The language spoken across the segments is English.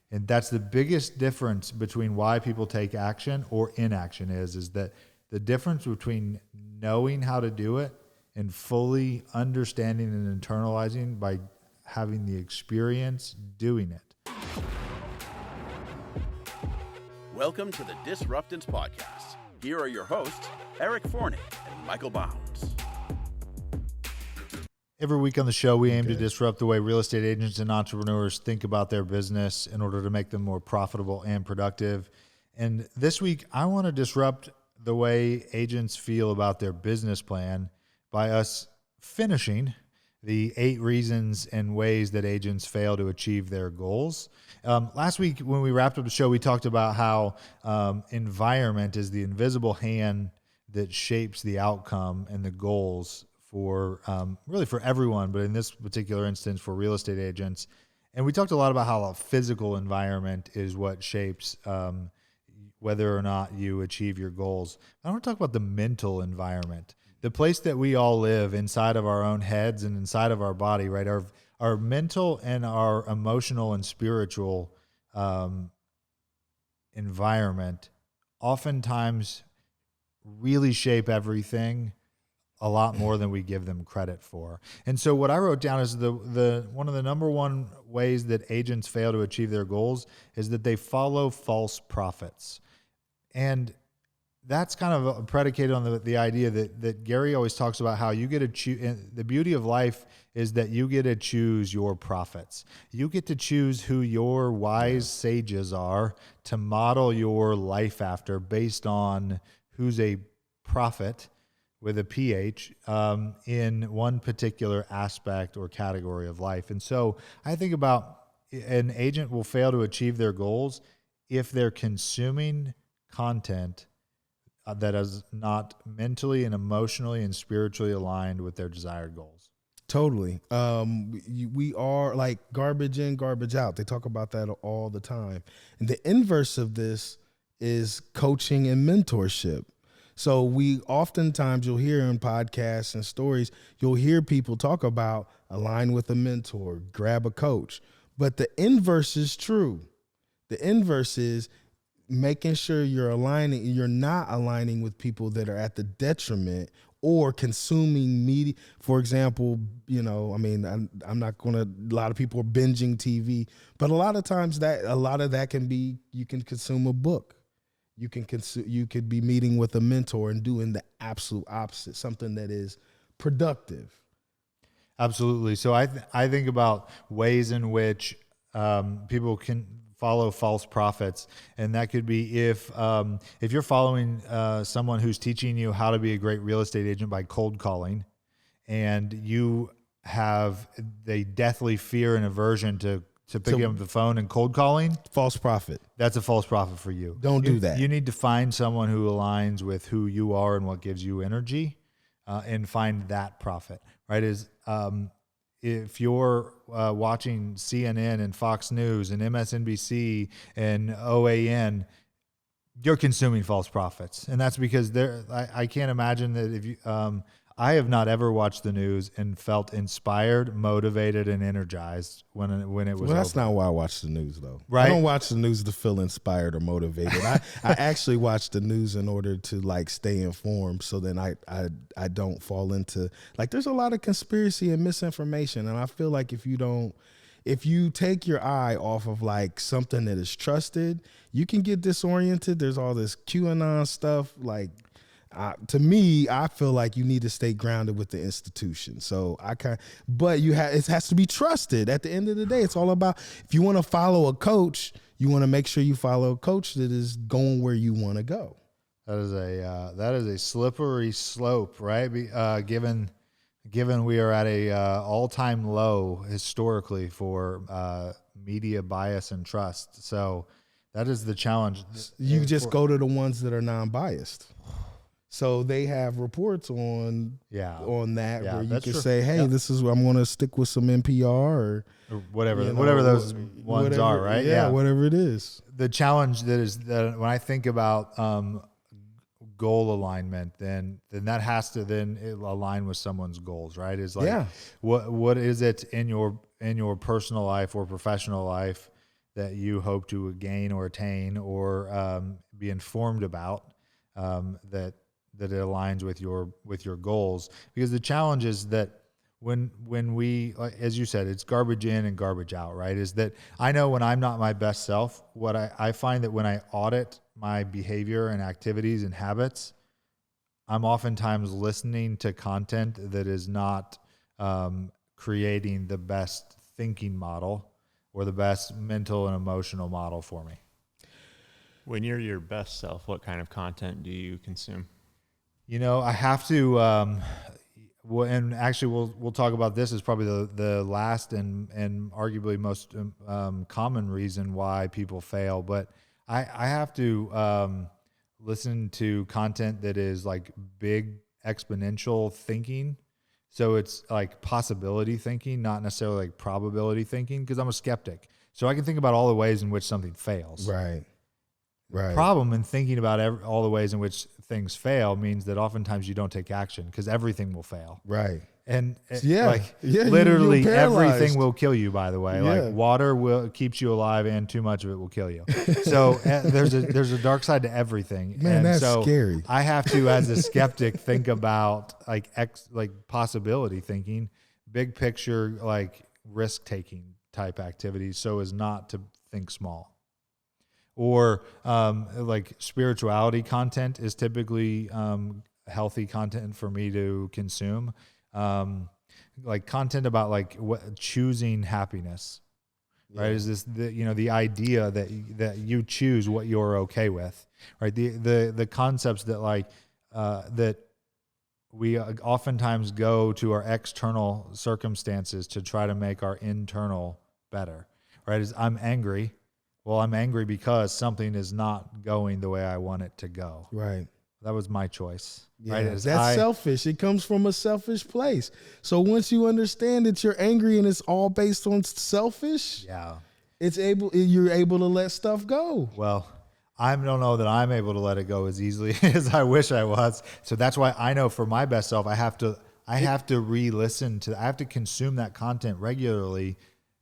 And that's the biggest difference between why people take action or inaction is that the difference between knowing how to do it and fully understanding and internalizing by having the experience doing it. Welcome to the Disruptance Podcast. Here are your hosts, Eric Forney and Michael Bounds. Every week on the show, we aim to disrupt the way real estate agents and entrepreneurs think about their business in order to make them more profitable and productive. And this week, I want to disrupt the way agents feel about their business plan by us finishing the 8 reasons and ways that agents fail to achieve their goals. Last week, when we wrapped up the show, we talked about how environment is the invisible hand that shapes the outcome and the goals for really for everyone, but in this particular instance for real estate agents. And we talked a lot about how a physical environment is what shapes whether or not you achieve your goals. I want to talk about the mental environment, the place that we all live inside of our own heads and inside of our body, right? Our mental and our emotional and spiritual environment oftentimes really shape everything a lot more than we give them credit for. And so what I wrote down is the one of the number one ways that agents fail to achieve their goals is that they follow false prophets. And that's kind of predicated on the idea that Gary always talks about how you get to choose. The beauty of life is that you get to choose your prophets. You get to choose who your wise sages are to model your life after based on who's a prophet with a PH in one particular aspect or category of life. And so I think about an agent will fail to achieve their goals if they're consuming content that is not mentally and emotionally and spiritually aligned with their desired goals. Totally. We are like garbage in, garbage out. They talk about that all the time. And the inverse of this is coaching and mentorship. So we oftentimes, you'll hear in podcasts and stories, you'll hear people talk about align with a mentor, grab a coach. But the inverse is true. The inverse is making sure you're not aligning with people that are at the detriment or consuming media. For example, I'm not going to, a lot of people are binging TV, but a lot of times a lot of that can be, you can consume a book. You could be meeting with a mentor and doing the absolute opposite, something that is productive. Absolutely. So I think about ways in which people can follow false prophets, and that could be if you're following someone who's teaching you how to be a great real estate agent by cold calling, and you have the deathly fear and aversion to picking up the phone and cold calling. False prophet. That's a false prophet for you. Don't do that. You need to find someone who aligns with who you are and what gives you energy, and find that prophet, right? If you're watching CNN and Fox News and MSNBC and OAN, you're consuming false prophets. And that's because I can't imagine that if you, I have not ever watched the news and felt inspired, motivated, and energized when it was. Well, that's not why I watch the news, though. Right? I don't watch the news to feel inspired or motivated. I actually watch the news in order to stay informed, so then I don't fall into there's a lot of conspiracy and misinformation, and I feel like if you take your eye off of something that is trusted, you can get disoriented. There's all this QAnon stuff to me, I feel like you need to stay grounded with the institution. So it has to be trusted. At the end of the day, it's all about, if you want to follow a coach, you want to make sure you follow a coach that is going where you want to go. That is a slippery slope, right? Given we are at a all-time low historically for media bias and trust. So that is the challenge. You just go to the ones that are non-biased. So they have reports on that where you can say, hey, this is, I'm going to stick with some NPR or whatever those ones are, right? Yeah, whatever it is. The challenge that when I think about goal alignment, then that has to then align with someone's goals, right? What is it in your personal life or professional life that you hope to gain or attain or be informed about, that it aligns with your goals. Because the challenge is that when we, like, as you said, it's garbage in and garbage out, right? Is that I know when I'm not my best self, what I find that when I audit my behavior and activities and habits, I'm oftentimes listening to content that is not creating the best thinking model or the best mental and emotional model for me. When you're your best self, what kind of content do you consume? I have to, and actually we'll talk about this as probably the last and arguably most common reason why people fail. But I have to listen to content that is like big exponential thinking. So it's like possibility thinking, not necessarily like probability thinking, because I'm a skeptic. So I can think about all the ways in which something fails. Right. The problem in thinking about all the ways in which things fail means that oftentimes you don't take action because everything will fail. Right. And you're literally paralyzed. everything will kill you, by the way. Yeah. Like water keeps you alive, and too much of it will kill you. So there's a dark side to everything. Man, and that's so scary. I have to, as a skeptic, think about like possibility thinking, big picture, like risk taking type activities, so as not to think small. Or like spirituality content is typically healthy content for me to consume. Like content about like choosing happiness, right? Is this the idea that you choose what you're okay with, right? The concepts that like that we oftentimes go to our external circumstances to try to make our internal better, right? Is I'm angry. Well, I'm angry because something is not going the way I want it to go. Right. That was my choice. Yeah, right? that's selfish. It comes from a selfish place. So once you understand that you're angry and it's all based on selfish, you're able to let stuff go. Well, I don't know that I'm able to let it go as easily as I wish I was. So that's why I know for my best self, I have to re-listen to, I have to consume that content regularly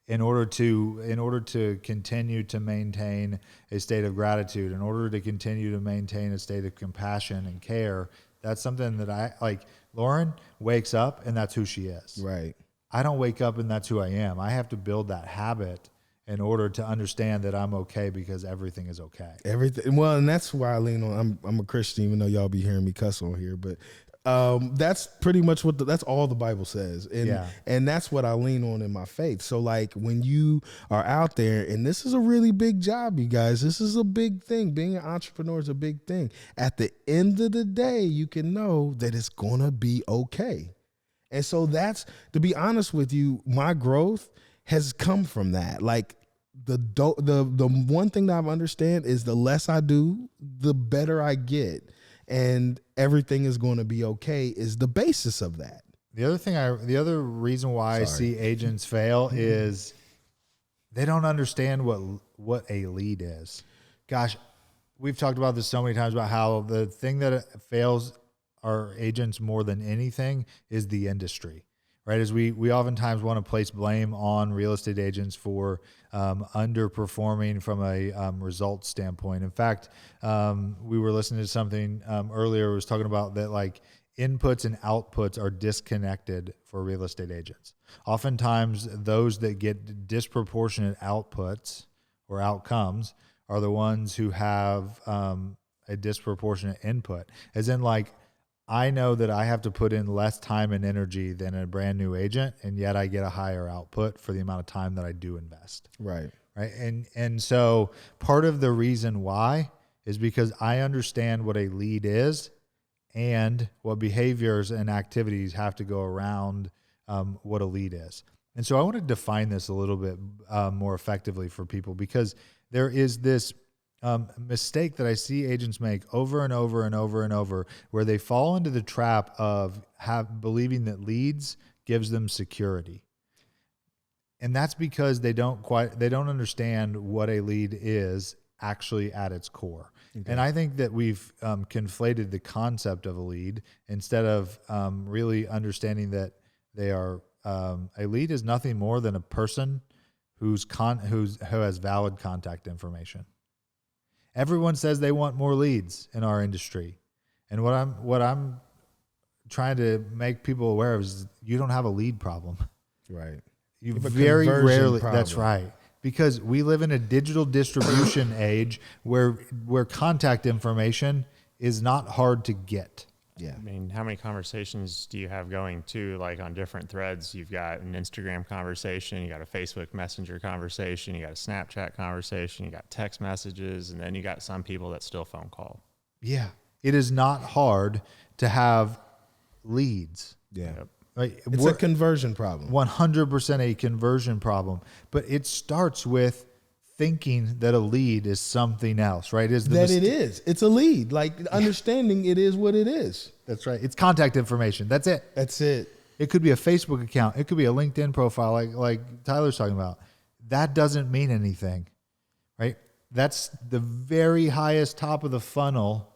in order to continue to maintain a state of gratitude, in order to continue to maintain a state of compassion and care. That's something that I like. Lauren wakes up and that's who she is. Right. I don't wake up and that's who I am. I have to build that habit in order to understand that I'm okay because everything is okay. Everything. Well, and that's why I lean on. I'm a Christian, even though y'all be hearing me cuss on here, but that's pretty much that's all the Bible says. And that's what I lean on in my faith. So like when you are out there, and this is a really big job, you guys, this is a big thing. Being an entrepreneur is a big thing. At the end of the day, you can know that it's going to be okay. And so that's, to be honest with you, my growth has come from that. Like the one thing that I understand is the less I do, the better I get. And everything is going to be okay is the basis of that. The other reason why I see agents fail is they don't understand what a lead is. Gosh, we've talked about this so many times about how the thing that fails our agents more than anything is the industry, right? As we oftentimes want to place blame on real estate agents for underperforming from a results standpoint. In fact, we were listening to something earlier. It was talking about that like inputs and outputs are disconnected for real estate agents. Oftentimes, those that get disproportionate outputs or outcomes are the ones who have a disproportionate input. As in, like, I know that I have to put in less time and energy than a brand new agent, and yet I get a higher output for the amount of time that I do invest. Right. Right. And so part of the reason why is because I understand what a lead is and what behaviors and activities have to go around what a lead is. And so I want to define this a little bit more effectively for people, because there is this mistake that I see agents make over and over and over and over, where they fall into the trap of believing that leads gives them security. And that's because they don't understand what a lead is actually at its core. Okay. And I think that we've conflated the concept of a lead instead of really understanding that they are a lead is nothing more than a person who has valid contact information. Everyone says they want more leads in our industry. And what I'm trying to make people aware of is you don't have a lead problem. Right. You have a very conversion rarely. problem. That's right. Because we live in a digital distribution age where contact information is not hard to get. Yeah. I mean, how many conversations do you have going to, like, on different threads? You've got an Instagram conversation, you got a Facebook Messenger conversation, you got a Snapchat conversation, you got text messages, and then you got some people that still phone call. Yeah. It is not hard to have leads. Yeah. Yep. Right? It's a conversion problem. 100% a conversion problem. But it starts with thinking that a lead is something else, right? It is. It's a lead. Like, understanding it is what it is. That's right. It's contact information. That's it. That's it. It could be a Facebook account. It could be a LinkedIn profile like Tyler's talking about. That doesn't mean anything, right? That's the very highest top of the funnel.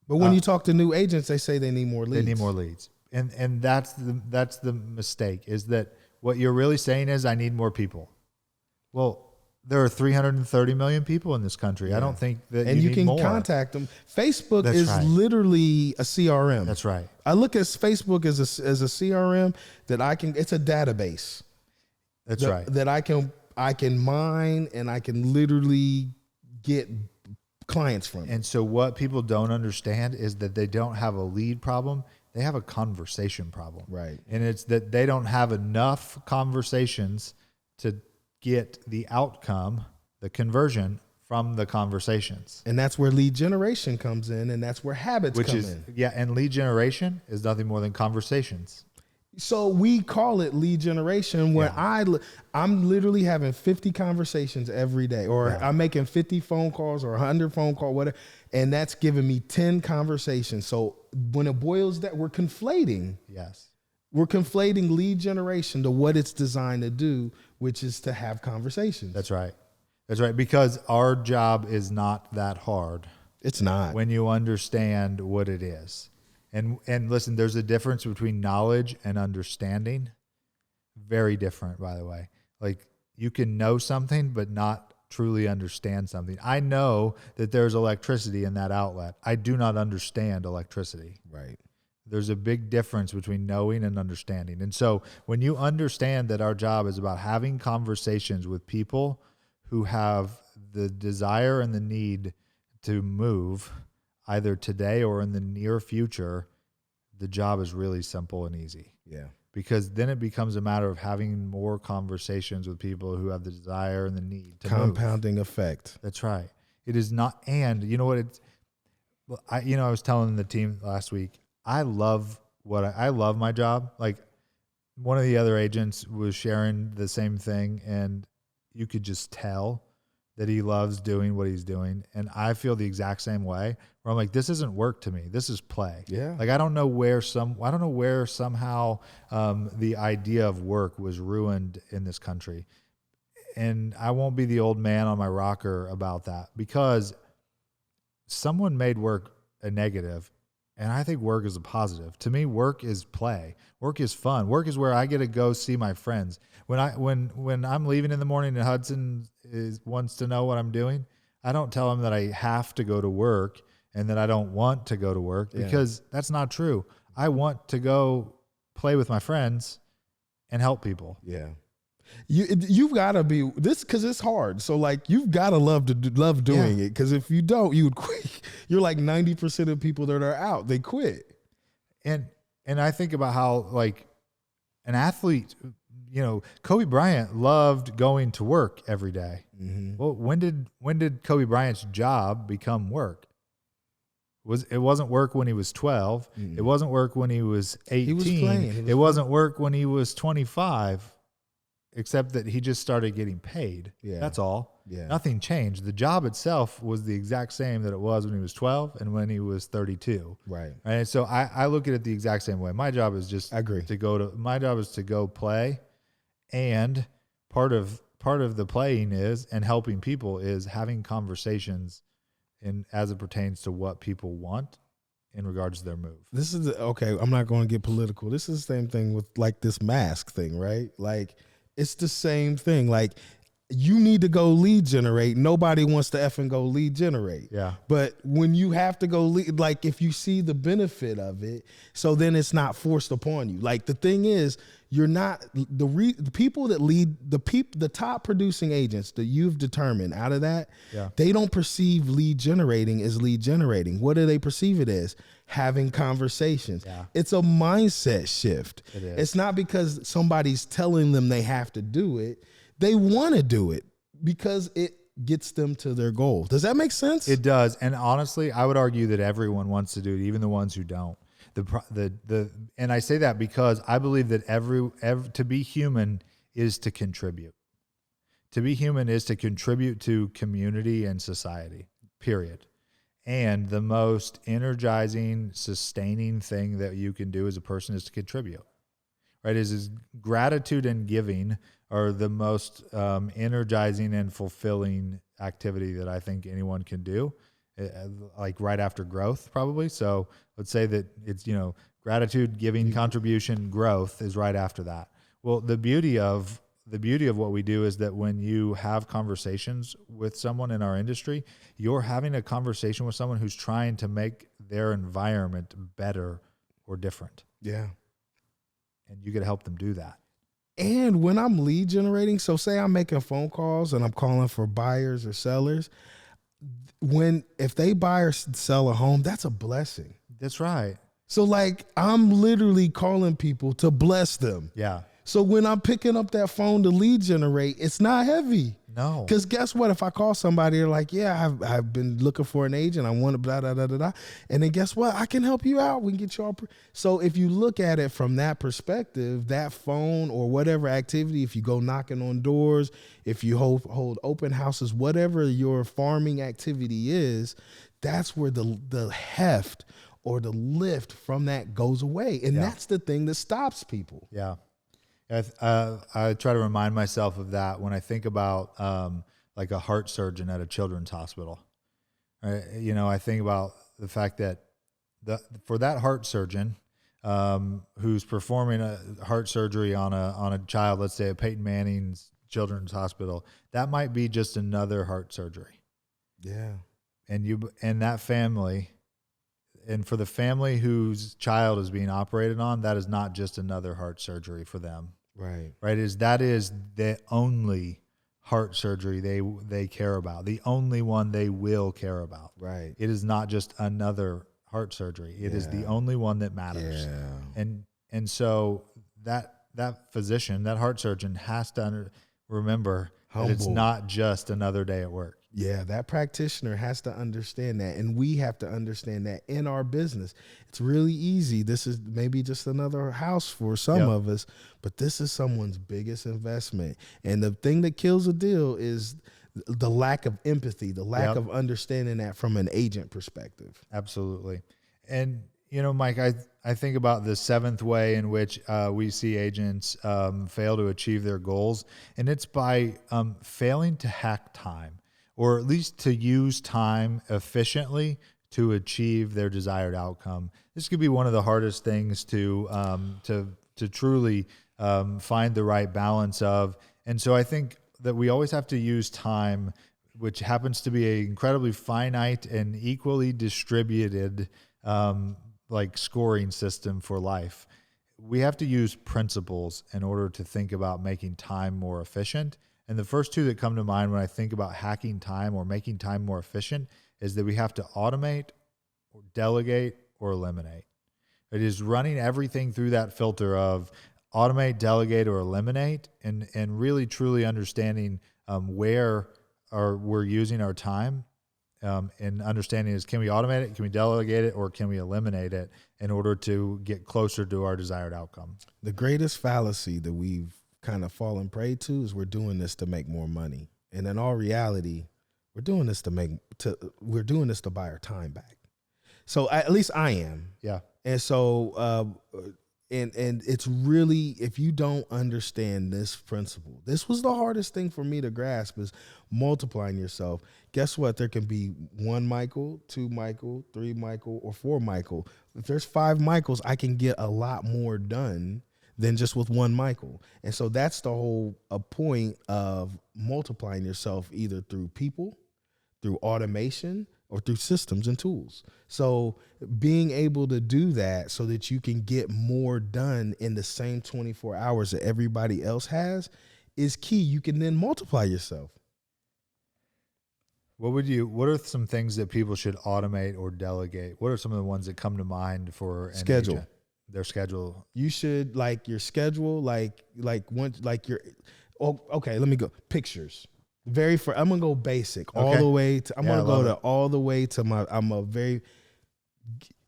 But when you talk to new agents, they say they need more leads. They need more leads. And that's the mistake, is that what you're really saying is I need more people. Well, there are 330 million people in this country. Yeah. I don't think that and you need can more. contact them. Facebook That's is right. literally a CRM. That's right. I look at Facebook as a CRM that it's a database. That's right. That I can mine and I can literally get clients from. And so what people don't understand is that they don't have a lead problem. They have a conversation problem. Right. And it's that they don't have enough conversations to get the outcome, the conversion from the conversations. And that's where lead generation comes in, and that's where habits come in. Yeah, and lead generation is nothing more than conversations. So we call it lead generation when I'm literally having 50 conversations every day, or I'm making 50 phone calls or 100 phone calls, whatever, and that's giving me 10 conversations. So when it boils down, we're conflating. Yes. We're conflating lead generation to what it's designed to do, which is to have conversations. That's right. That's right. Because our job is not that hard. It's not. When you understand what it is. And listen, there's a difference between knowledge and understanding. Very different, by the way. Like, you can know something, but not truly understand something. I know that there's electricity in that outlet. I do not understand electricity. Right. There's a big difference between knowing and understanding. And so when you understand that our job is about having conversations with people who have the desire and the need to move either today or in the near future, the job is really simple and easy. Yeah. Because then it becomes a matter of having more conversations with people who have the desire and the need to Compounding effect. That's right. It is not, and you know what? I was telling the team last week, I love my job. Like, one of the other agents was sharing the same thing, and you could just tell that he loves doing what he's doing. And I feel the exact same way, where I'm like, this isn't work to me. This is play. Yeah. Like, I don't know where somehow the idea of work was ruined in this country. And I won't be the old man on my rocker about that, because someone made work a negative. And I think work is a positive. To me, work is play. Work is fun. Work is where I get to go see my friends. When I'm leaving in the morning and Hudson wants to know what I'm doing, I don't tell him that I have to go to work and that I don't want to go to work, because that's not true. I want to go play with my friends and help people. Yeah. You've got to be this, because it's hard. So, like, you've got to love doing it, because if you don't, you would quit. You're like 90% of people that are out, they quit. And I think about how, like, an athlete, Kobe Bryant loved going to work every day. Mm-hmm. Well, when did Kobe Bryant's job become work? It wasn't work when he was 12. Mm-hmm. It wasn't work when he was 18. He was playing. It wasn't work when he was 25. Except that he just started getting paid. Yeah. That's all. Yeah. Nothing changed. The job itself was the exact same that it was when he was 12 and when he was 32. Right. And so I look at it the exact same way. My job is just my job is to go play. And part of the playing is, and helping people is, having conversations as it pertains to what people want in regards to their move. This is okay. I'm not going to get political. This is the same thing with, like, this mask thing, right? Like, it's the same thing. Like, you need to go lead generate. Nobody wants to effing go lead generate. Yeah. But when you have to go lead, like if you see the benefit of it, so then it's not forced upon you. Like the thing is, you're not the people that lead the top producing agents that you've determined out of that. Yeah. They don't perceive lead generating as lead generating. What do they perceive it as? Having conversations. Yeah. It's a mindset shift. It is. It's not because somebody's telling them they have to do it. They want to do it because it gets them to their goal. Does that make sense? It does. And honestly, I would argue that everyone wants to do it, even the ones who don't. And I say that because I believe that to be human is to contribute. To be human is to contribute to community and society, period. And the most energizing, sustaining thing that you can do as a person is to contribute, right? Is gratitude and giving are the most energizing and fulfilling activity that I think anyone can do, like right after growth, probably. So let's say that it's, gratitude, giving, contribution, growth is right after that. Well, the beauty of what we do is that when you have conversations with someone in our industry, you're having a conversation with someone who's trying to make their environment better or different. Yeah. And you get to help them do that. And when I'm lead generating, so say I'm making phone calls and I'm calling for buyers or sellers, if they buy or sell a home, that's a blessing. That's right. So like I'm literally calling people to bless them. Yeah. So when I'm picking up that phone to lead generate, it's not heavy. No. Because guess what? If I call somebody, they're like, yeah, I've been looking for an agent. I want to blah, blah, blah, blah, blah. And then guess what? I can help you out. We can get you all. So if you look at it from that perspective, that phone or whatever activity, if you go knocking on doors, if you hold open houses, whatever your farming activity is, that's where the heft or the lift from that goes away. And that's the thing that stops people. Yeah. I try to remind myself of that when I think about like a heart surgeon at a children's hospital. Right? I think about the fact that for that heart surgeon who's performing a heart surgery on a child, let's say at Peyton Manning's Children's Hospital, that might be just another heart surgery. Yeah. And that family, and for the family whose child is being operated on, that is not just another heart surgery for them. Right. Right. That is the only heart surgery they care about, the only one they will care about. Right. It is not just another heart surgery. It is the only one that matters. Yeah. And so that physician, that heart surgeon has to remember that it's not just another day at work. Yeah, that practitioner has to understand that, and we have to understand that in our business. It's really easy. This is maybe just another house for some of us, but this is someone's biggest investment. And the thing that kills a deal is the lack of empathy, the lack of understanding that from an agent perspective. Absolutely. And, Mike, I think about the seventh way in which we see agents fail to achieve their goals, and it's by failing to hack time, or at least to use time efficiently to achieve their desired outcome. This could be one of the hardest things to truly find the right balance of. And so I think that we always have to use time, which happens to be an incredibly finite and equally distributed scoring system for life. We have to use principles in order to think about making time more efficient. And the first two that come to mind when I think about hacking time or making time more efficient is that we have to automate, or delegate, or eliminate. It is running everything through that filter of automate, delegate, or eliminate, and really truly understanding where we're using our time, and understanding is, can we automate it, can we delegate it, or can we eliminate it in order to get closer to our desired outcome? The greatest fallacy that we've kind of fallen prey to is we're doing this to make more money. And in all reality, we're doing this to buy our time back. So at least I am. Yeah. And so, and it's really, if you don't understand this principle, this was the hardest thing for me to grasp, is multiplying yourself. Guess what? There can be 1 Michael, 2 Michael, 3 Michael, or 4 Michael. If there's 5 Michaels, I can get a lot more done than just with one Michael. And so that's the whole point of multiplying yourself, either through people, through automation, or through systems and tools. So being able to do that so that you can get more done in the same 24 hours that everybody else has is key. You can then multiply yourself. What are some things that people should automate or delegate? What are some of the ones that come to mind for an Schedule? agent? Their schedule. You should like your schedule, like your. Oh, okay, let me go. Pictures. I'm gonna go basic all the way to. I'm gonna go to all the way to my.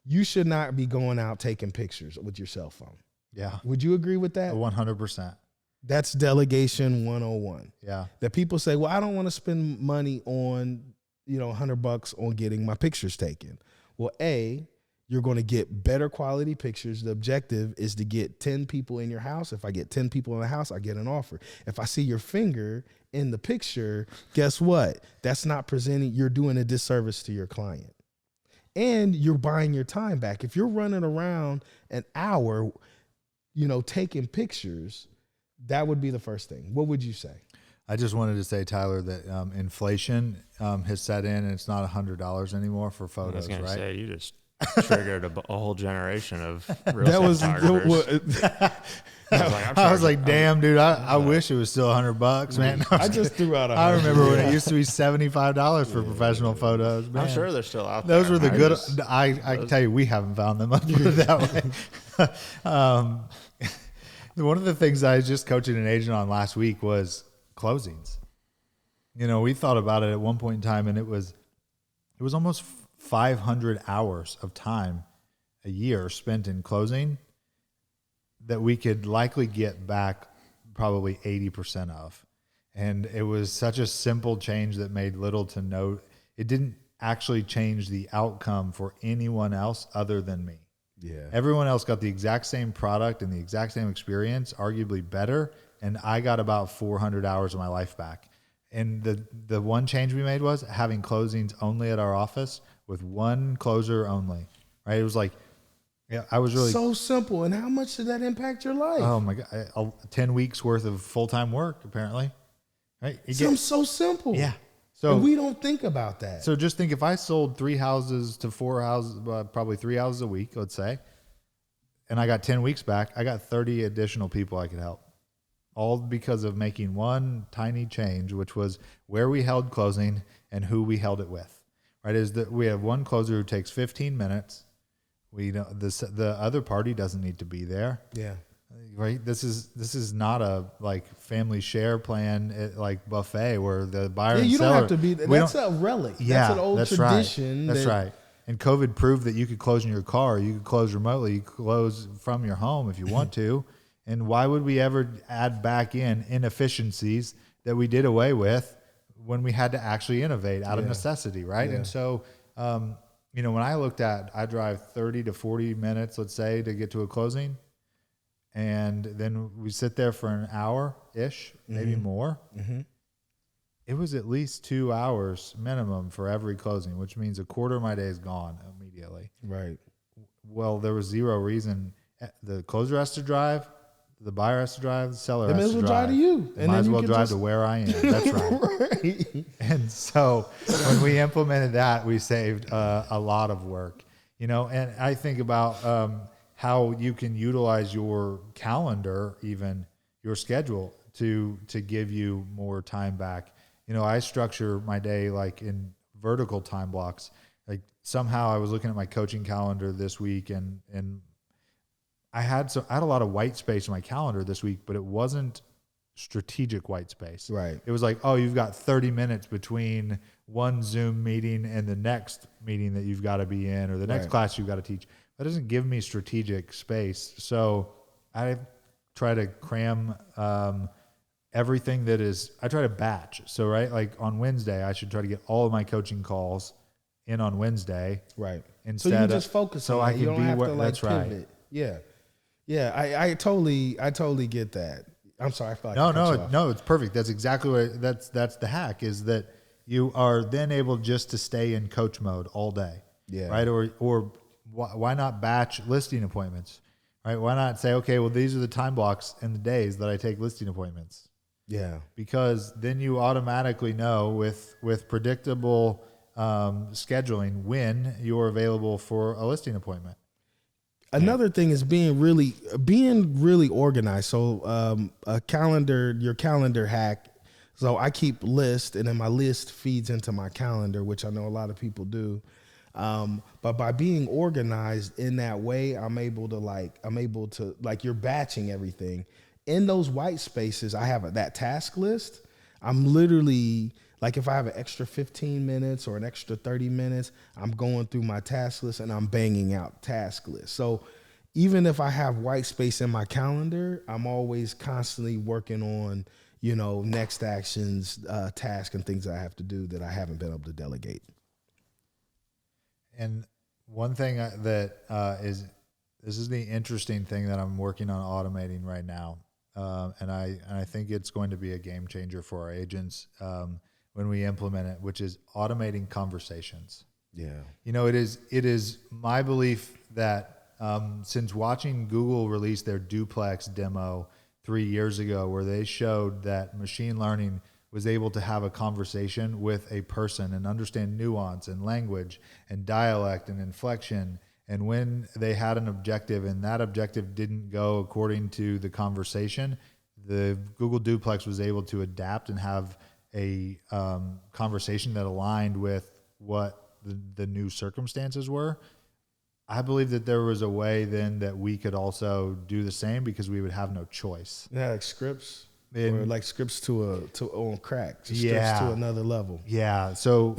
You should not be going out taking pictures with your cell phone. Yeah. Would you agree with that? 100%. That's delegation 101. Yeah. That people say, well, I don't want to spend money on, $100 on getting my pictures taken. Well, you're going to get better quality pictures. The objective is to get 10 people in your house. If I get 10 people in the house, I get an offer. If I see your finger in the picture, guess what? That's not presenting. You're doing a disservice to your client. And you're buying your time back. If you're running around an hour, taking pictures, that would be the first thing. What would you say? I just wanted to say, Tyler, that inflation has set in, and it's not $100 anymore for photos, I was going right? to say, you just triggered a whole generation of real That was photographers. I was like, damn, dude, I wish it was still $100, man. No, I just threw out I remember when it used to be $75 for professional photos. Man. I'm sure they're still out there. Those were the good. I can tell you, we haven't found them. Let's put it that way. One of the things I was just coaching an agent on last week was closings. We thought about it at one point in time, and it was almost 500 hours of time a year spent in closing that we could likely get back probably 80% of. And it was such a simple change that made little to no, it didn't actually change the outcome for anyone else other than me. Yeah. Everyone else got the exact same product and the exact same experience, arguably better, and I got about 400 hours of my life back. And the one change we made was having closings only at our office with one closer only, right? It was like, yeah, I was really... So simple. And how much did that impact your life? Oh, my God. 10 weeks worth of full-time work, apparently, right? So simple. Yeah. So and we don't think about that. So just think, if I sold 3 houses to 4 houses, probably 3 houses a week, let's say, and I got 10 weeks back, I got 30 additional people I could help. All because of making one tiny change, which was where we held closing and who we held it with, right? Is that we have one closer who takes 15 minutes. We know the other party doesn't need to be there. Yeah. Right. This is not a family share plan like buffet where the buyer and you seller. don't have to be. That's a relic. Yeah, that's an old tradition. Right. That's right. And COVID proved that you could close in your car, you could close remotely, you could close from your home if you want to. And why would we ever add back in inefficiencies that we did away with when we had to actually innovate out of necessity, right? Yeah. And so, when I looked at, I drive 30 to 40 minutes, let's say, to get to a closing. And then we sit there for an hour-ish, maybe more. Mm-hmm. It was at least 2 hours minimum for every closing, which means a quarter of my day is gone immediately. Right. Well, there was zero reason. The closer has to drive, the buyer has to drive, the seller has to drive. They might as well drive to you. They might as well drive to where I am. That's right. Right. And so when we implemented that, we saved a lot of work. And I think about how you can utilize your calendar, even your schedule, to give you more time back. I structure my day in vertical time blocks. Somehow I was looking at my coaching calendar this week, and I had a lot of white space in my calendar this week, but it wasn't strategic white space. Right. It was you've got 30 minutes between one Zoom meeting and the next meeting that you've got to be in, or the next class you've got to teach. That doesn't give me strategic space. So I try to cram everything I try to batch. So, right, on Wednesday, I should try to get all of my coaching calls in on Wednesday. Right. Instead so you just focus on it. You don't have to that's pivot. right. Yeah. Yeah, I totally get that. I'm sorry. I feel like No, it's perfect. That's exactly what that's the hack, is that you are then able just to stay in coach mode all day. Yeah. Right. Or why not batch listing appointments? right? Why not say, okay, well, these are the time blocks and the days that I take listing appointments? Yeah. Because then you automatically know with predictable scheduling when you're available for a listing appointment. Another thing is being really organized. So your calendar hack. So I keep list, and then my list feeds into my calendar, which I know a lot of people do. But by being organized in that way, I'm able to you're batching everything. In those white spaces, I have that task list. I'm literally, like, if I have an extra 15 minutes or an extra 30 minutes, I'm going through my task list and I'm banging out task lists. So even if I have white space in my calendar, I'm always constantly working on, next actions, tasks and things that I have to do that I haven't been able to delegate. And one thing this is the interesting thing that I'm working on automating right now. And I think it's going to be a game changer for our agents when we implement it, which is automating conversations. Yeah. It is my belief that since watching Google release their duplex demo 3 years ago, where they showed that machine learning was able to have a conversation with a person and understand nuance and language and dialect and inflection. And when they had an objective and that objective didn't go according to the conversation, the Google Duplex was able to adapt and have a conversation that aligned with what the new circumstances were. I believe that there was a way then that we could also do the same because we would have no choice. Yeah, like scripts. Or like scripts to on crack, scripts to another level. Yeah. So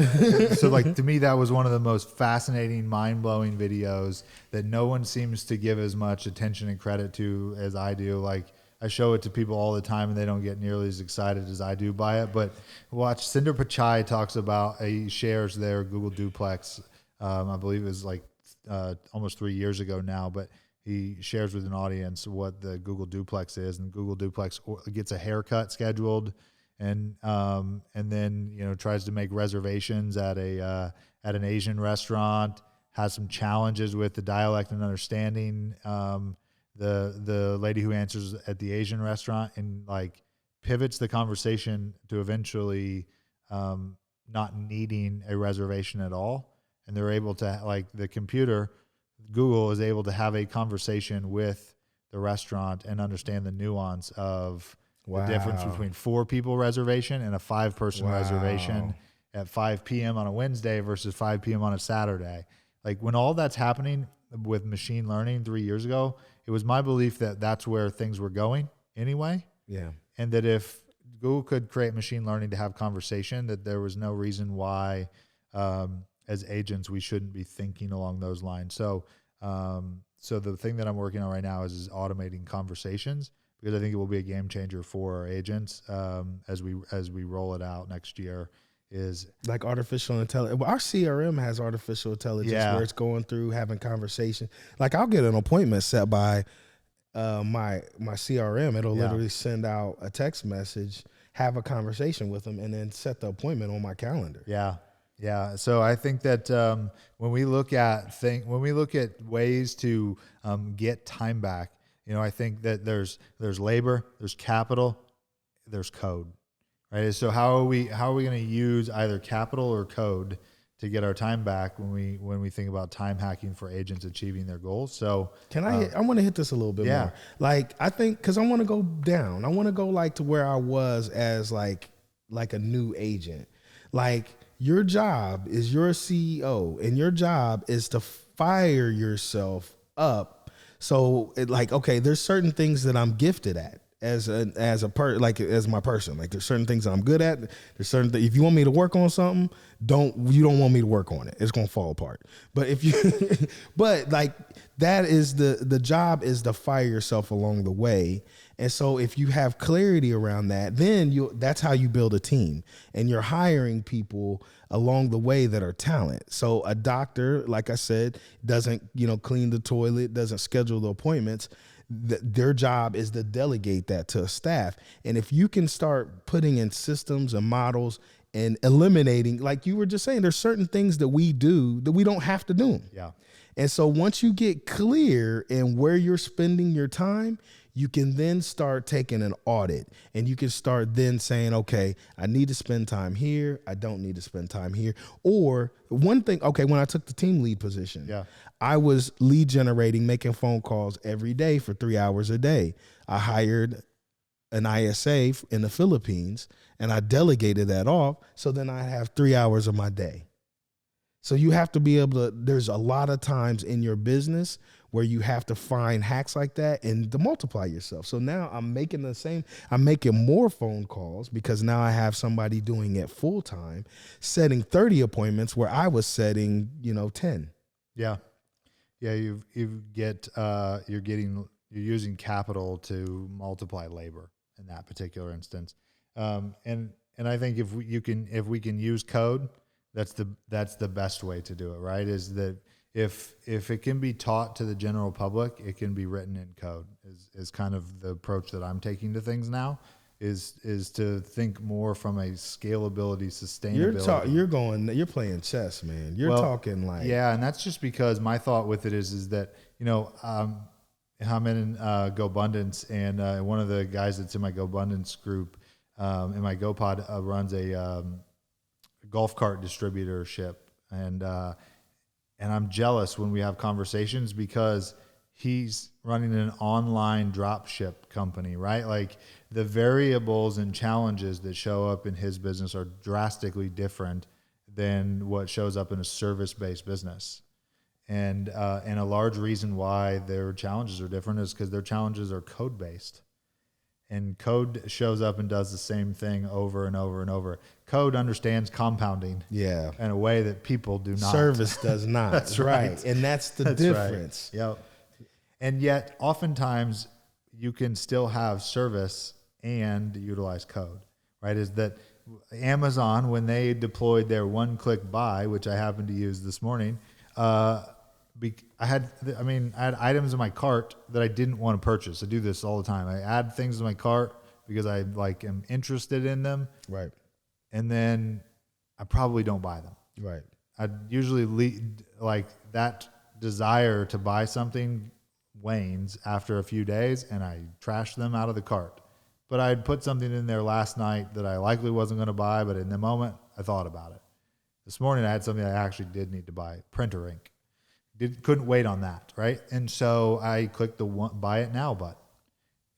like, to me, that was one of the most fascinating, mind-blowing videos that no one seems to give as much attention and credit to as I do. Like, I show it to people all the time and they don't get nearly as excited as I do by it. But watch, Cinder Pichai talks about, he shares their Google Duplex. I believe it was like almost 3 years ago now, but he shares with an audience what the Google Duplex is, and Google Duplex gets a haircut scheduled, and then tries to make reservations at an Asian restaurant. Has some challenges with the dialect and understanding the lady who answers at the Asian restaurant, and like pivots the conversation to eventually not needing a reservation at all, and they're able to, like, the computer. Google is able to have a conversation with the restaurant and understand the nuance of the difference between 4 people reservation and a 5-person reservation at 5 p.m. on a Wednesday versus 5 p.m. on a Saturday. Like, when all that's happening with machine learning 3 years ago, it was my belief that that's where things were going anyway. Yeah. And that if Google could create machine learning to have conversation, that there was no reason why as agents we shouldn't be thinking along those lines. So the thing that I'm working on right now is automating conversations, because I think it will be a game changer for our agents as we roll it out next year. Is like artificial intelligence. Our CRM has artificial intelligence where it's going through having conversation. Like, I'll get an appointment set by my CRM. It'll literally send out a text message, have a conversation with them, and then set the appointment on my calendar. Yeah. Yeah. So I think that when we look at ways to get time back, I think that there's labor, there's capital, there's code, right? So how are we going to use either capital or code to get our time back when we think about time hacking for agents achieving their goals? So I want to hit this a little bit more. Like, I think, because I want to go down. I want to go like to where I was as like a new agent. Like, your job is, you're a CEO, and your job is to fire yourself up. So there's certain things that I'm gifted at as my person. Like, there's certain things that I'm good at. There's certain things, if you want me to work on something, you don't want me to work on it. It's going to fall apart. But that is the job, is to fire yourself along the way. And so if you have clarity around that, then that's how you build a team, and you're hiring people along the way that are talent. So a doctor, like I said, doesn't, clean the toilet, doesn't schedule the appointments. Their job is to delegate that to a staff. And if you can start putting in systems and models and eliminating, like you were just saying, there's certain things that we do that we don't have to do. Yeah. And so once you get clear in where you're spending your time, you can then start taking an audit, and you can start then saying, okay, I need to spend time here. I don't need to spend time here. Or one thing, okay, when I took the team lead position, I was lead generating, making phone calls every day for 3 hours a day. I hired an ISA in the Philippines, and I delegated that off. So then I have 3 hours of my day. So you have to be able to, there's a lot of times in your business where you have to find hacks like that and to multiply yourself. So now I'm making more phone calls because now I have somebody doing it full time, setting 30 appointments where I was setting, 10. Yeah. Yeah. You're using capital to multiply labor in that particular instance. And I think if we can use code, that's the best way to do it, right? Is that if it can be taught to the general public, it can be written in code is kind of the approach that I'm taking to things now, is to think more from a scalability, sustainability. You're playing chess, man. You're talking like. Yeah. And that's just because my thought with it is that, I'm in GoBundance, and one of the guys that's in my GoBundance group, in my GoPod, runs a golf cart distributorship, and I'm jealous when we have conversations because he's running an online drop ship company, right? Like the variables and challenges that show up in his business are drastically different than what shows up in a service-based business. And a large reason why their challenges are different is because their challenges are code-based. And code shows up and does the same thing over and over and over. Code understands compounding in a way that people do not. Service does not. That's right. And that's the difference. Right. Yep. And yet, oftentimes, you can still have service and utilize code, right? Is that Amazon, when they deployed their one-click buy, which I happened to use this morning, I had items in my cart that I didn't want to purchase. I do this all the time. I add things to my cart because I am interested in them. Right. And then I probably don't buy them. Right. I usually that desire to buy something wanes after a few days, and I trash them out of the cart. But I had put something in there last night that I likely wasn't going to buy, but in the moment I thought about it. This morning I had something I actually did need to buy, printer ink. Couldn't wait on that, right? And so I clicked the buy it now button.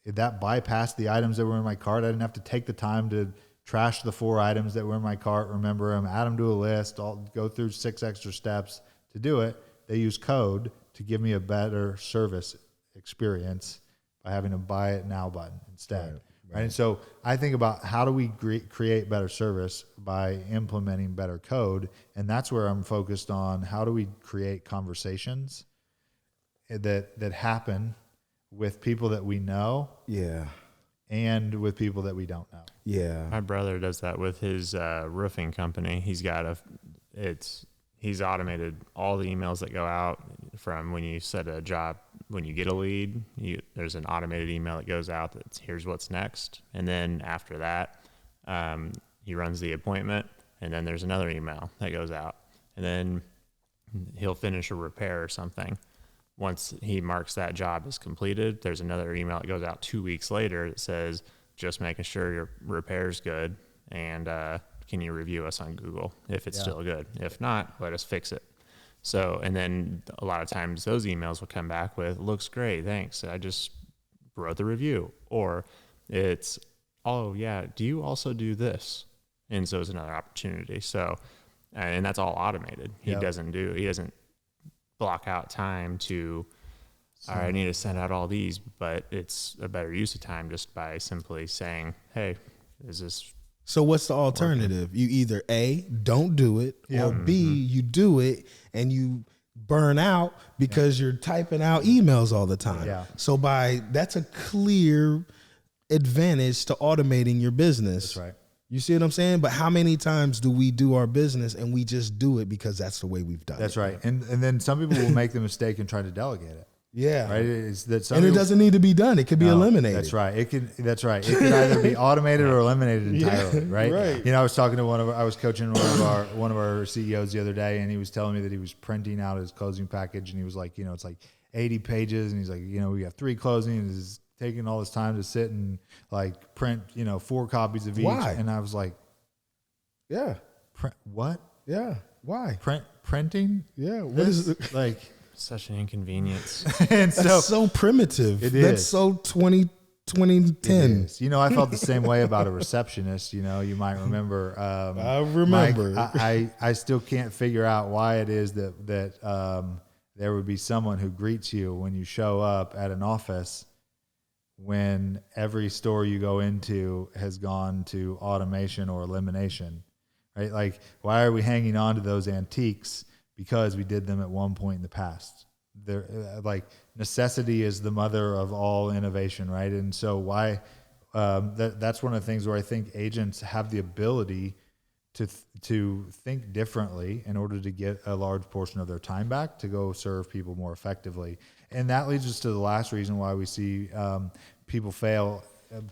That bypassed the items that were in my cart. I didn't have to take the time to trash the 4 items that were in my cart, remember them, add them to a list, I'll go through 6 extra steps to do it. They use code to give me a better service experience by having a buy it now button instead. Right. And so I think about how do we create better service by implementing better code. And that's where I'm focused on how do we create conversations that happen with people that we know. Yeah. And with people that we don't know. Yeah. My brother does that with his roofing company. He's automated all the emails that go out from when you set a job. When you get a lead, there's an automated email that goes out that's here's what's next. And then after that, he runs the appointment, and then there's another email that goes out. And then he'll finish a repair or something. Once he marks that job as completed, there's another email that goes out 2 weeks later that says, just making sure your repair's good, and can you review us on Google if it's still good? If not, let us fix it. So, and then a lot of times those emails will come back with, looks great, thanks, I just wrote the review. Or it's, oh yeah, do you also do this? And so it's another opportunity. So, and that's all automated. He doesn't block out time to, all right, I need to send out all these, but it's a better use of time just by simply saying, hey, is this... So what's the alternative? You either A, don't do it, or B, you do it and you burn out because you're typing out emails all the time. Yeah. So that's a clear advantage to automating your business. That's right. You see what I'm saying? But how many times do we do our business and we just do it because that's the way we've done it? That's right. And then some people will make the mistake and try to delegate it. Yeah. Right. Is that And it doesn't need to be done. It could be eliminated. That's right. That's right. It can either be automated or eliminated entirely. Right. Right. You know, I was talking to I was coaching one of our CEOs the other day, and he was telling me that he was printing out his closing package, and he was like, you know, it's like 80 pages, and he's like, you know, we have 3 closings. It's taking all this time to sit and like print, you know, 4 copies of each. Why? And I was like, Yeah. what? Yeah. Why? Printing? Yeah. What This, is it? like, Such an inconvenience. and That's so primitive. It That's is. so 2010. You know, I felt the same way about a receptionist. You know, you might remember. I remember. Mike, I still can't figure out why it is that there would be someone who greets you when you show up at an office when every store you go into has gone to automation or elimination, right? Like, why are we hanging on to those antiques? Because we did them at one point in the past. They're like, necessity is the mother of all innovation, right? And so why that's one of the things where I think agents have the ability to think differently in order to get a large portion of their time back to go serve people more effectively. And that leads us to the last reason why we see people fail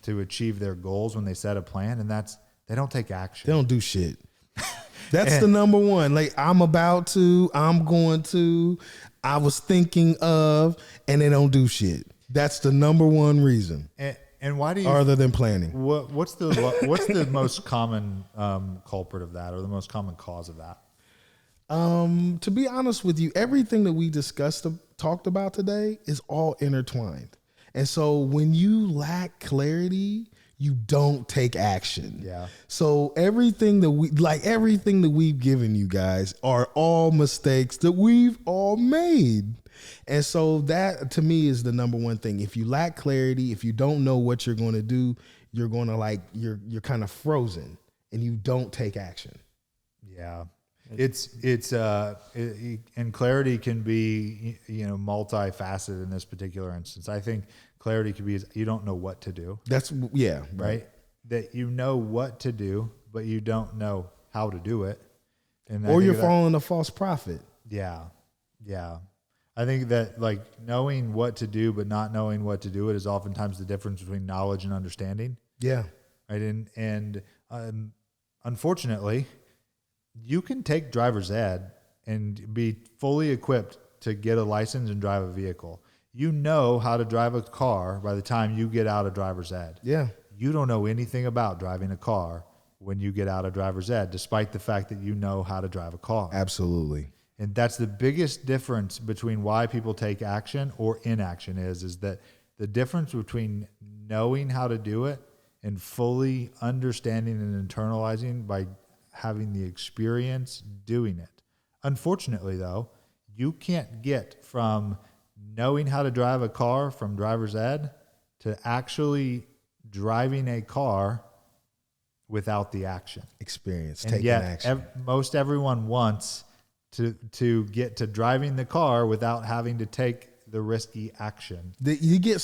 to achieve their goals when they set a plan, and that's they don't take action. They don't do shit. That's the number one. Like, I'm about to, I'm going to, I was thinking of, and they don't do shit. That's the number one reason. And why do you, other than planning? What's the most common culprit of that, or the most common cause of that? To be honest with you, everything that we talked about today is all intertwined. And so when you lack clarity, you don't take action. Yeah. So everything that we've given you guys are all mistakes that we've all made. And so that, to me, is the number one thing. If you lack clarity, if you don't know what you're going to do, you're going to you're kind of frozen and you don't take action. Yeah. And clarity can be, you know, multifaceted in this particular instance. I think clarity could be you don't know what to do. Right. That you know what to do, but you don't know how to do it. And or you're following a false prophet. Yeah. Yeah. I think that, like, knowing what to do but not knowing what to do it is oftentimes the difference between knowledge and understanding. Yeah. Right. And unfortunately, you can take driver's ed and be fully equipped to get a license and drive a vehicle. You know how to drive a car by the time you get out of driver's ed. Yeah. You don't know anything about driving a car when you get out of driver's ed, despite the fact that you know how to drive a car. Absolutely. And that's the biggest difference between why people take action or inaction is that the difference between knowing how to do it and fully understanding and internalizing by having the experience doing it. Unfortunately, though, you can't get from knowing how to drive a car from driver's ed to actually driving a car without the action. Experience, and taking yet, action. Most everyone wants to get to driving the car without having to take the risky action. You get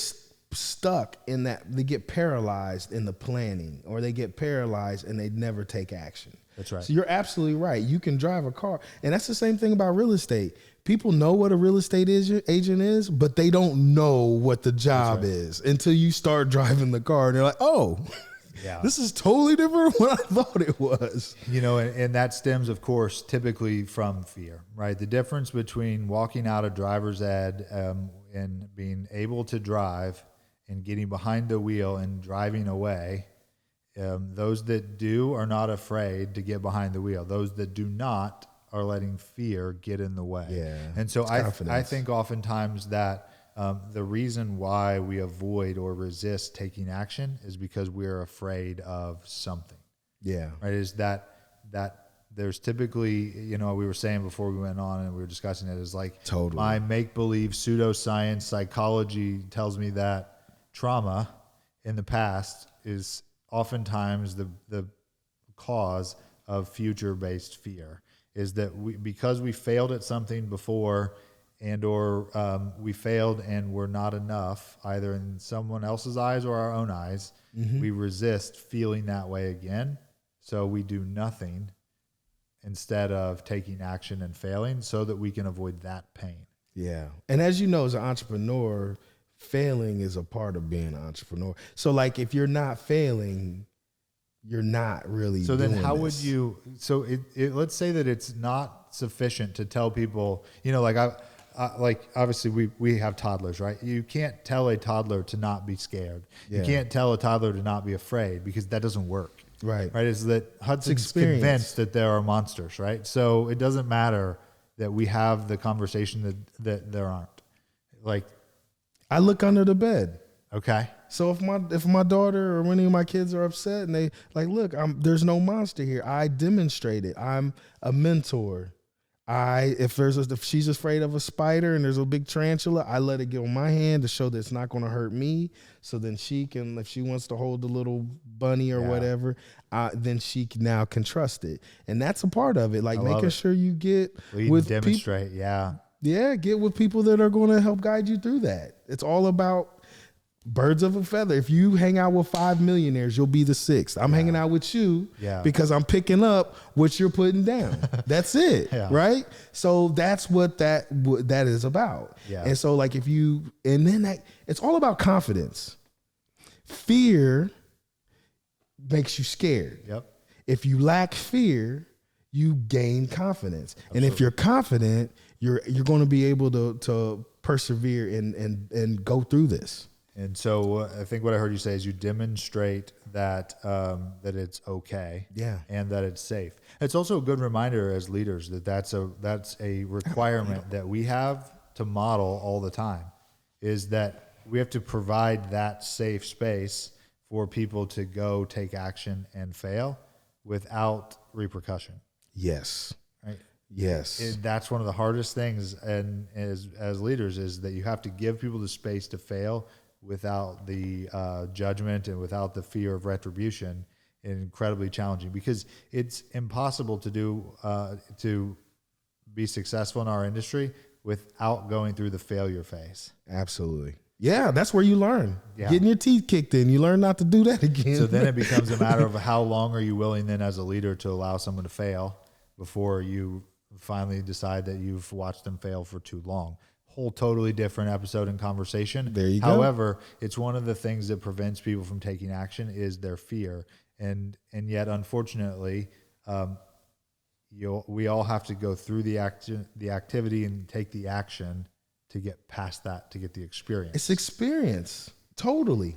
stuck in that. They get paralyzed in the planning, or they get paralyzed and they never take action. That's right. So you're absolutely right. You can drive a car. And that's the same thing about real estate. People know what a real estate agent is, but they don't know what the job is until you start driving the car. And they're like, oh, yeah, this is totally different from what I thought it was. You know, and that stems, of course, typically from fear, right? The difference between walking out of driver's ed and being able to drive and getting behind the wheel and driving away. Those that do are not afraid to get behind the wheel. Those that do not are letting fear get in the way. Yeah, and so I think oftentimes that the reason why we avoid or resist taking action is because we're afraid of something. Yeah. Right. Is that there's typically, you know, we were saying before we went on and we were discussing it, is like my make-believe pseudoscience psychology tells me that trauma in the past is oftentimes the cause of future-based fear. Is that because we failed at something before and or we failed and we're not enough, either in someone else's eyes or our own eyes, we resist feeling that way again. So we do nothing instead of taking action and failing so that we can avoid that pain. Yeah. And as you know, as an entrepreneur, failing is a part of being an entrepreneur. So like if you're not failing, you're not really So then doing how this. would you, so let's say that it's not sufficient to tell people, like like obviously we have toddlers, right? You can't tell a toddler to not be scared. Yeah. You can't tell a toddler to not be afraid because that doesn't work. Right. Right. Is that Hudson's experience. convinced that there are monsters, right? So it doesn't matter that we have the conversation that there aren't. Like, I look under the bed. okay. So if my daughter or any of my kids are upset and they like, look, there's no monster here. I demonstrate it. I'm a mentor. If she's afraid of a spider and there's a big tarantula, I let it get on my hand to show that it's not going to hurt me. So then she can, if she wants to hold the little bunny or whatever, then she now can trust it. And that's a part of it. Like making sure you get with demonstrate. get with people that are going to help guide you through that. It's all about birds of a feather. If you hang out with 5 millionaires, you'll be the 6th. I'm hanging out with you because I'm picking up what you're putting down. That's it, right? So that's what that is about. Yeah. And so like it's all about confidence. Fear makes you scared. Yep. If you lack fear, you gain confidence. Absolutely. And if you're confident, you're going to be able to persevere and go through this. And so I think what I heard you say is you demonstrate that that it's okay, and that it's safe. It's also a good reminder as leaders that that's a requirement that we have to model all the time, is that we have to provide that safe space for people to go take action and fail without repercussion. Yes. Right. Yes. That's one of the hardest things, and as leaders, is that you have to give people the space to fail without the judgment and without the fear of retribution. Incredibly challenging, because it's impossible to do to be successful in our industry without going through the failure phase. Absolutely. Yeah, that's where you learn. Yeah. Getting your teeth kicked in, you learn not to do that again. So then it becomes a matter of how long are you willing then as a leader to allow someone to fail before you finally decide that you've watched them fail for too long. Whole totally different episode and conversation. There you go. However, it's one of the things that prevents people from taking action is their fear. And yet, unfortunately, we all have to go through the activity and take the action to get past that, to get the experience. It's experience. Totally.